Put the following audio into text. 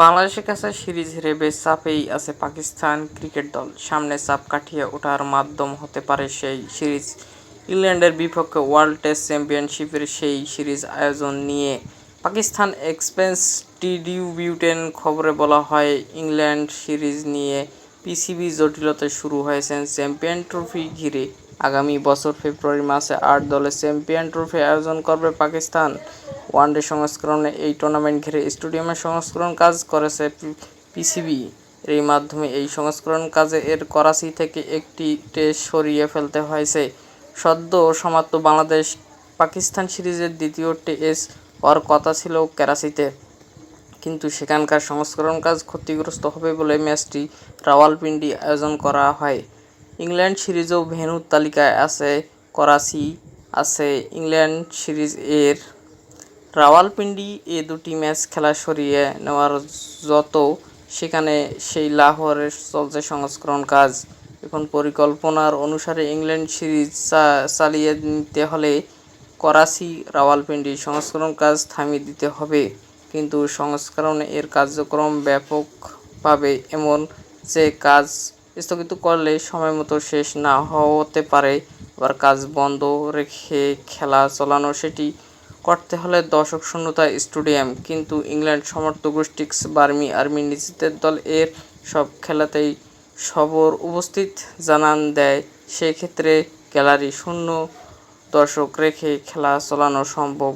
বাংলাদেশের কাছে সিরিজ হেরে বেশ চাপেই আছে পাকিস্তান ক্রিকেট দল। সামনে চাপ কাটিয়ে ওঠার মাধ্যম হতে পারে সেই সিরিজ। ইংল্যান্ডের বিপক্ষে ওয়ার্ল্ড টেস্ট চ্যাম্পিয়নশিপের সেই সিরিজ আয়োজন নিয়ে পাকিস্তান এক্সপ্রেস ট্রিবিউনের খবরে বলা হয়, ইংল্যান্ড সিরিজ নিয়ে পিসিবি জটিলতা শুরু হয়েছে চ্যাম্পিয়ন ট্রফি ঘিরে। আগামী বছর ফেব্রুয়ারি মাসে 8 দলের চ্যাম্পিয়ন ট্রফি আয়োজন করবে পাকিস্তান। ওয়ানডে সংস্করণে এই টুর্নামেন্ট ঘিরে স্টেডিয়ামের সংস্করণ কাজ করেছে পিসিবি। এর মাধ্যমে এই সংস্করণ কাজে এর করাচি থেকে একটি টেস্ট সরিয়ে ফেলতে হয়েছে। সদ্য সমাপ্ত বাংলাদেশ পাকিস্তান সিরিজের দ্বিতীয় টেস্ট হওয়ার কথা ছিল করাচিতে, কিন্তু সেখানকার সংস্করণ কাজ ক্ষতিগ্রস্ত হবে বলে ম্যাচটি রাওয়ালপিন্ডি আয়োজন করা হয়। ইংল্যান্ড সিরিজেও ভেন্যুর তালিকায় আছে করাচি, আছে ইংল্যান্ড সিরিজ এর রাওয়ালপিন্ডি। এ দুটি ম্যাচ খেলা সরিয়ে নেওয়ার যত সেখানে সেই লাহোরে চলছে সংস্করণ কাজ। এখন পরিকল্পনার অনুসারে ইংল্যান্ড সিরিজ চালিয়ে নিতে হলে করাচি রাওয়ালপিন্ডি সংস্করণ কাজ থামিয়ে দিতে হবে, কিন্তু সংস্করণে এর কার্যক্রম ব্যাপকভাবে এমন যে কাজ স্থগিত করলে সময়মতো শেষ না হতে পারে। আবার কাজ বন্ধ রেখে খেলা চালানো, সেটি করতে হলে দর্শক শূন্যতা স্টেডিয়াম। কিন্তু ইংল্যান্ড সমর্থক গোষ্ঠী বার্মি আর্মি নিজেদের দল এর সব খেলাতেই সবর উপস্থিত জানান দেয়। সেক্ষেত্রে গ্যালারি শূন্য দর্শক রেখে খেলা চালানো সম্ভব।